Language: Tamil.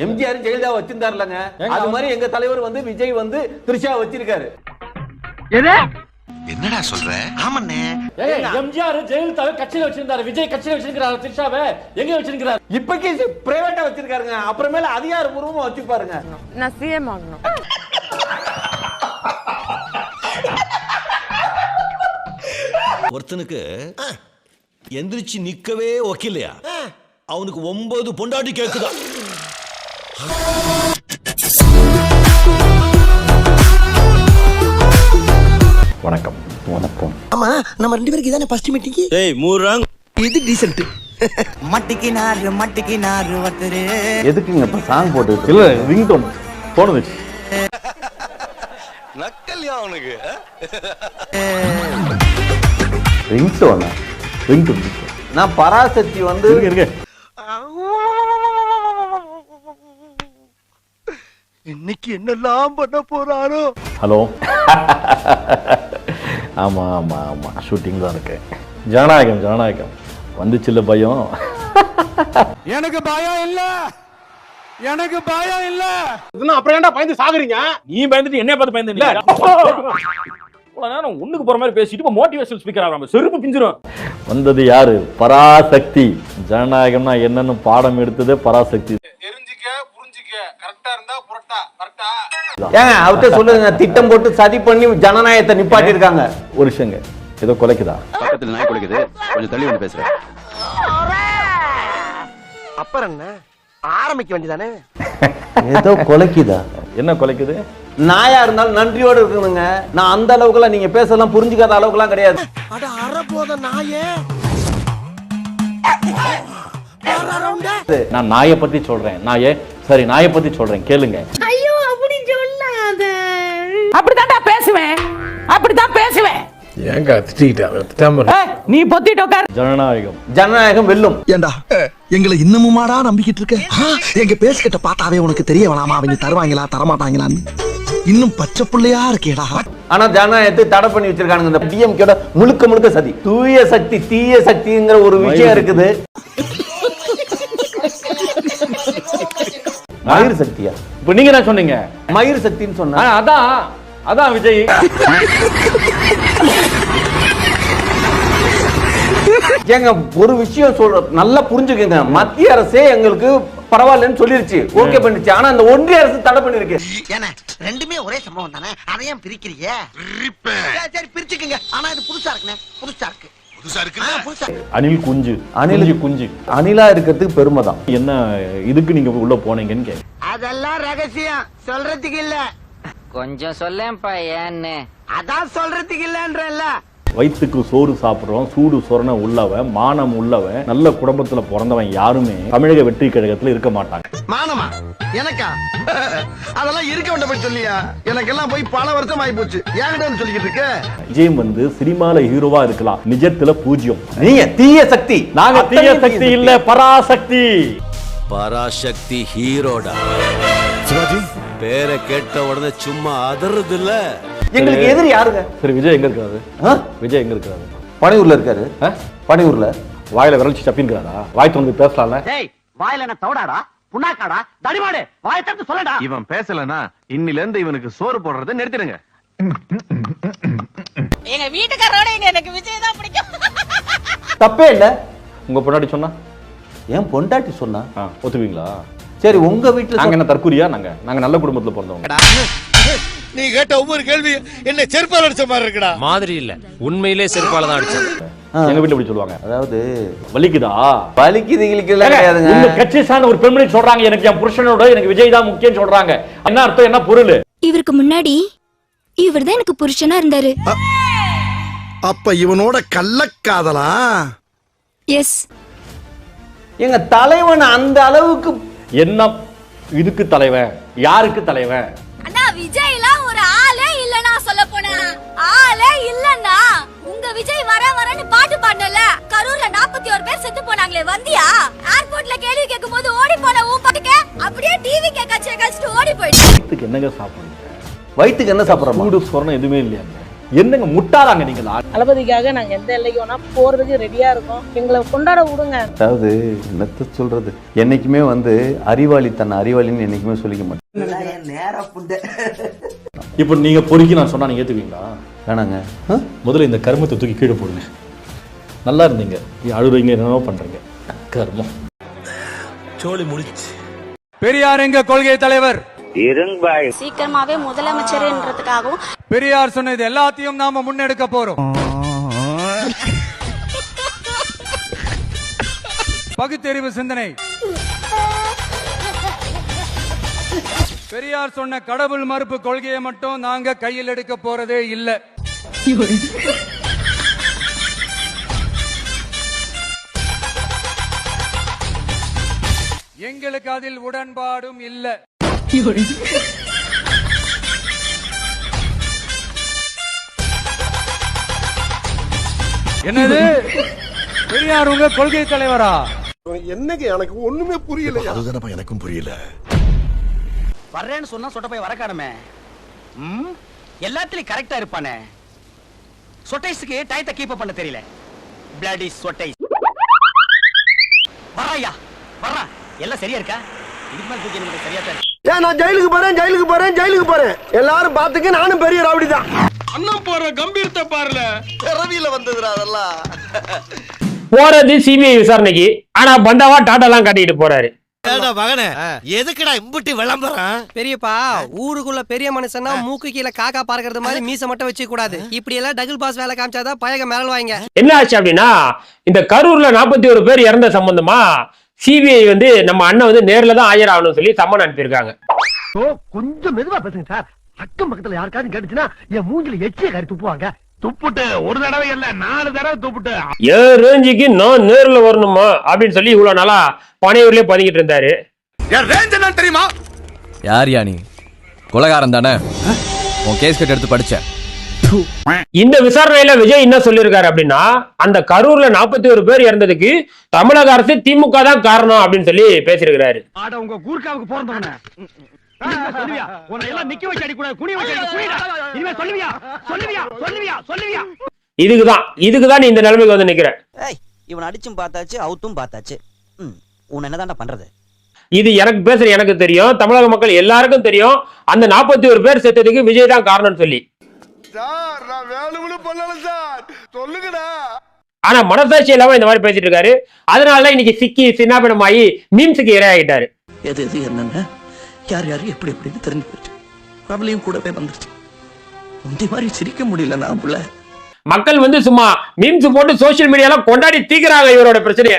எம்ஜிஆர் ஜெயலலிதா வச்சிருந்தாருலங்க, அது மாதிரி எங்க தலைவர் வந்து விஜய் வந்து த்ரிஷா வச்சிருக்காரு. என்னடா சொல்ற? ஆமாண்ணே. எம்ஜிஆர் ஜெயலலிதா கட்சியில வச்சிருந்தாரு, விஜய் கட்சியில வச்சிருக்காரு, த்ரிஷாவை எங்க வச்சிருக்காரு? இப்பக்கே பிரைவேட்டா வச்சிருக்காருங்க, அப்புறமேல அதிகாரப்பூர்வமா வச்சுப்பாருங்க. நான் சிஎம் ஆகணும். ஒருத்தனுக்கு எந்திரிச்சு நிக்கவே ஒக்கில்லையா, அவனுக்கு 9 பொண்டாட்டி கேக்குதா? வணக்கம். வணக்கம். ஆமா, நம்ம 2 பேருக்கு இதானே ஃபர்ஸ்ட் மீட்டிங். ஏய் மூறாங், இது டீசன்ட். மட்டிக்கினாரு வத்தரே. எதுக்குங்க இப்ப சாங் போட்டு? இல்ல ரிங்டோன் போன் வச்சு. நக்கல்யா அவனுக்கு. ரிங்டோன் நான் பராசக்தி வந்து இருங்க. இன்னைக்கு என்னெல்லாம் பண்ண போறாரோ. ஹலோ. ஆமா ஆமா ஆமா, ஷூட்டிங் தான் இருக்கு. ஜனநாயகம் வந்துச்சுல்ல பயம். எனக்கு பயம் இல்ல, அப்புறம் ஏன்டா பயந்து சாகுறீங்க? நீ பயந்துட்டு என்ன பார்த்து பயந்து இல்ல. நான் ஒண்ணுக்கு போற மாதிரி பேசிட்டு இப்ப மோட்டிவேஷனல் ஸ்பீக்கர் ஆகாம செருப்பு பிஞ்சிரும். வந்தது யாரு? பராசக்தி. ஜனநாயகம்னா என்னன்னு பாடம் எடுத்ததே பராசக்தி. தெரிஞ்சுக்க புரிஞ்சுக்க, கரெக்டா இருந்தா புரட்டா, கரெக்டா? ஏங்க அவர்கிட்ட சொல்லுங்க, திட்டம் போட்டு சதி பண்ணி ஜனநாயகத்தை நிப்பாட்டி இருக்காங்க. ஒரு விஷயங்க, ஏதோ குலைக்குதா? பக்கத்துல நாய் குலைக்குது, கொஞ்சம் தள்ளி வந்து பேசுறேன். அப்புறம் என்ன ஆரம்பிக்க வேண்டியதானே? ஏதோ குலைக்குதா? என்ன குலைக்குது? நாயா இருந்தாலும் நன்றியோட இருக்கணுங்க. நான் அந்த அளவுக்குலாம் நீங்க பேசலாம் புரிஞ்சுக்காத அளவுக்குலாம் கிடையாது. அட அரபோத நாயே. நான் நாயை பத்தி சொல்றேன். சரி நாயை பத்தி சொல்றேன், கேளுங்க. ஐயோ அப்படி சொல்லாத. அப்படிதான் பேசுவேன். ஏங்க திட்டிட்டா? நீ பொத்திட்டு உட்கார். ஜனநாயகம் வெல்லும். ஏண்டா எங்களை இன்னமுமாடா நம்பிக்கிட்டு இருக்க? எங்க பேசிக்கிட்ட பார்த்தாவே உனக்கு தெரிய வேணாமா அவங்க தருவாங்களா தரமாட்டாங்களான்னு? இன்னும் பச்சை புள்ளையா இருக்கேடா. ஆனா ஜனநாயகத்தை தடை பண்ணி வச்சிருக்காங்க. இந்த டிஎம்கேட முழுக்க சதி, தூய சக்தி தீய சக்திங்கிற ஒரு விஷயம் இருக்குது. மயிர் சக்தியா? இப்ப நீங்க என்ன சொன்னீங்க? மயிர் சக்தின்னு சொன்னா அதான் விஜய். ஏங்க ஒரு விஷயம் சொல்ற, நல்லா புரிஞ்சுக்கங்க. மத்திய அரசே எங்களுக்கு பரவாயில்லன்னு சொல்லிருச்சு, ஓகே பண்ணிச்சு. ஆனா அந்த ஒன்றிய அரசு தடை பண்ணிருக்கு. ஏன்னா ரெண்டுமே ஒரே சம்பவம் தானே, அதையும் பிரிக்கிறீங்க? சரி பிரிச்சுக்கங்க. ஆனா இது புதுசா இருக்கு. அணில் குஞ்சு. அணிலா இருக்கிறதுக்கு பெருமை தான். என்ன இதுக்கு நீங்க உள்ள போனீங்கன்னு கேட்க. அதெல்லாம் ரகசியம், சொல்றதுக்கு இல்ல. கொஞ்சம் சொல்லேன்ப்பா ஏன்னு. அதான் சொல்றதுக்கு இல்லன்றல்ல. வயிற்றுக்கு சோறு சாப்பிடுறோம், சூடு சொரண உள்ளவன், மானம் உள்ளவன், நல்ல குடும்பத்துல பிறந்தவன் யாருமே தமிழக வெற்றி கழகத்துல இருக்க மாட்டாங்க. மானமா எனக்கா? அதெல்லாம் இருக்க வேண்டாம் சொல்லியா? எனக்கெல்லாம் போய் பல வருஷம் ஆகி போச்சு. ஏன் சொல்லிக்கிட்டு இருக்க? விஜய் வந்து சினிமால ஹீரோவா இருக்கலாம், நிஜத்துல பூஜ்யம். நீங்க தீய சக்தி. நாங்க தீய சக்தி இல்ல, பராசக்தி. பராசக்தி ஹீரோடா. சிவாஜி பேரை கேட்ட உடனே சும்மா அதறது இல்ல. எங்களுக்கு எதிரி யாருங்க? சரி விஜய் எங்க இருக்காரு? விஜய் எங்க இருக்காரு? பனையூர்ல இருக்காரு. பனையூர்ல வாயில விரல்ச்சி தப்பின்றாரா? வாய் தோந்து பேசலாம்ல. டேய் வாயில என்ன தவடாடா, புண்ணாக்காடா, தடிமாடு, வாய் தட்டு சொல்லடா. இவன் பேசலனா இன்னில இருந்து இவனுக்கு சோறு போடுறதை நிறுத்திடுங்க. எங்க வீட்டுக்காரோட எனக்கு விஜய் தான் பிடிக்கும். தப்பே இல்ல. உங்க பொண்டாட்டி சொன்னா? ஏன் பொண்டாட்டி சொன்னா ஒத்துவீங்களா? சரி உங்க வீட்டுல நாங்க என்ன தற்கூரியா? நாங்க நல்ல குடும்பத்துல பிறந்தவங்க. நீ கேட்ட ஒவ்வொரு கேள்வி என்ன செருப்பால அடிச்ச மாதிரி இருக்குடா. மாதிரி இல்ல, உண்மையிலே செருப்பால தான் அடிச்சேன். எங்க வீட்டுல இப்படி சொல்லுவாங்க. அதாவது வலிக்குதா? வலிக்குது கிடையாதுங்க. உங்க கட்சி சார்ந்த ஒரு பெண்மணி சொல்றாங்க, எனக்கு என் புருஷனோட எனக்கு விஜய் தான் முக்கியம் சொல்றாங்க. என்ன அர்த்தம், என்ன பொருள்? இவருக்கு முன்னாடி இவர்தான் எனக்கு புருஷனா இருந்தாரு. அப்ப இவனோட கள்ளக்காதலா? எஸ். எங்க தலைவன் அந்த அளவுக்கு என்ன இதுக்கு தலைவன்? யாருக்கு தலைவன்? அண்ணா விஜய்லாம் ஒரு ஆளே இல்லனா, சொல்ல போனா ஆளே இல்லனா. உங்க விஜய் வரன்னு பாட்டு பாடனல, கரூர்ல 41 பேர் செத்து போனாங்களே, வந்தியா? ஏர்போர்ட்ல கேள்வி கேக்கும்போது ஓடி போன ஊ பாட்டுக்க அப்படியே டிவி கச்சிட்டு ஓடி போயிடுச்சு. வயித்துக்கு என்னங்க சாப்பிடுறீங்க? வயித்துக்கு என்ன சாப்பிடுறோம்? சூடு சொரணம் எதுவுமே இல்லையா? என்னங்க முட்டாளாங்க நீங்களா? தளபதிக்காக நாங்க எந்த எல்லைக்கு வேணா போறதுக்கு ரெடியா இருக்கோம். எங்களை கொண்டாட விடுங்க. அதாவது என்னத்த சொல்றது, என்னைக்குமே வந்து அறிவாளி தன்னை அறிவாளின்னு என்னைக்குமே சொல்லிக்க மாட்டேன். இப்போ நீங்க பொறுக்கி நான் சொன்னா நீங்க ஏத்துவீங்களா? வேணாங்க. முதல்ல இந்த கர்மத்தை தூக்கி கீழே போடுங்க. நல்லா இருந்தீங்க, அழுறீங்க, என்னென்னோ பண்றீங்க. கர்மம். சோழி முடிச்சு. பெரியார் எங்க கொள்கை தலைவர், சீக்கிரமாவே முதலமைச்சர்ன்றதுக்காகவும் பெரியார் சொன்னது எல்லாத்தையும் நாம முன்னெடுக்க போறோம். பகுத்தறிவு சிந்தனை. பெரியார் சொன்ன கடவுள் மறுப்பு கொள்கையை மட்டும் நாங்க கையில் எடுக்க போறதே இல்ல. எங்களுக்கு அதில் உடன்பாடும் இல்ல. என்னது, பெரியார் உங்க கொள்கை தலைவரா? என்னங்க எனக்கு ஒண்ணுமே புரியல. அதுதானப்பா எனக்கும் புரியல. வர்றேன்னு சொன்னா சொட்ட போய் வரக்கானமே. எல்லாத்துலயும் கரெக்டா இருப்பானே. சொட்டைஸ்க்கு டயத்தை கீப் பண்ண தெரியல. பிளடி சொட்டைஸ். வர்றாயா வர்றா, எல்லாம் சரியா இருக்கா? இதுக்கு மேல தூக்கி எனக்கு சரியா தான். நான் ஜெயிலுக்கு போறேன். எல்லாரும் பாத்துக்க, நானும் பெரிய ராவடி தான். அண்ணன் போற கம்பீரத்தை பாருல. பிறவியில வந்ததுடா அதெல்லாம். போறது சிபிஐ விசாரணைக்கு, ஆனா பந்தாவா டாட்டாலாம் காட்டிட்டு போறாரு. மகனே, எதுக்குடா இம்புட்டி விளம்பரம்? பெரியப்பா, ஊருக்குள்ள பெரிய மனுஷனா மூக்கு கீழே காக்கா பார்க்கறது மாதிரி மீச மட்டும் வச்சுக்க கூடாது. இப்படி எல்லாம் டபுள் பாஸ் வேலை காமிச்சாதான் பழக மேல வாங்க. என்ன ஆச்சு அப்படின்னா, இந்த கரூர்ல 41 பேர் இறந்த சம்பந்தமா சிபிஐ வந்து நம்ம அண்ணன் வந்து நேர்ல தான் ஆஜராகணும்னு சொல்லி சம்மன் அனுப்பியிருக்காங்க. கொஞ்சம் மெதுவா பேசுங்க சார். அக்கம் பக்கத்துல யாருக்காவது கேட்டுச்சுன்னா என் மூஞ்சில எச்சிய கறி துப்புவாங்க. துப்புட்டு ஒரு தடவை இல்ல 4 தடவை துப்புட்டு ஏன் ரேஞ்சுக்கு நான் நேர்ல வரணுமா அப்படின்னு சொல்லி இவ்வளவு நாளா பனையூர்லயே பதுங்கிட்டு இருந்தாரு. தெரியுமா? யார் யானி? கொலைகாரன் தானே? உன் கேஸ் கட் எடுத்து படிச்சேன். இந்த விசாரணையில விஜய் என்ன சொல்லியிருக்காரு அப்படின்னா, அந்த கரூர்ல 41 பேர் இறந்ததுக்கு தமிழக அரசு திமுக தான் காரணம் அப்படின்னு சொல்லி பேசியிருக்கிறாரு. ஆட உங்க கூர்க்காவுக்கு போறந்தவனே. சொல்லுவியா? உன்னை எல்லாம் நிக்க வச்சு அடி கூட குனி வச்சு அடி குனிடா. இனிமே சொல்லுவியா? இதுக்குதான் நீ இந்த நிலைமைக்கு வந்து நிக்கிற. ஏய், இவன் அடிச்சும் பார்த்தாச்சு, அவுத்தும் பார்த்தாச்சு. உன் என்னதான்டா பண்றது? இது எனக்கு பேசுற எனக்கு தெரியும், தமிழக மக்கள் எல்லாருக்கும் தெரியும். அந்த 41 பேர் செத்ததுக்கு விஜய் தான் காரணம்னு சொல்லி. சார், நான் வேணும்னு பண்ணல சார். சொல்லுங்கடா. ஆனா மனசாட்சி இல்லாம இந்த மாதிரி பேசிட்டு இருக்காரு. அதனால இன்னைக்கு சிக்கி சின்னாபினமாயி மீம்ஸுக்கு இரையாகிட்டாரு. எது என்னன்னு யார் எப்படி எப்படின்னு தெரிஞ்சு போச்சு. அவளையும் கூடவே வந்துருச்சு. இந்த மாதிரி சிரிக்க முடியல நான் புள்ள. மக்கள் வந்து சும்மா மீம்ஸ் போட்டு சோசியல் மீடியால கொண்டாடி தீக்குறாங்க இவரோட பிரச்சனைய.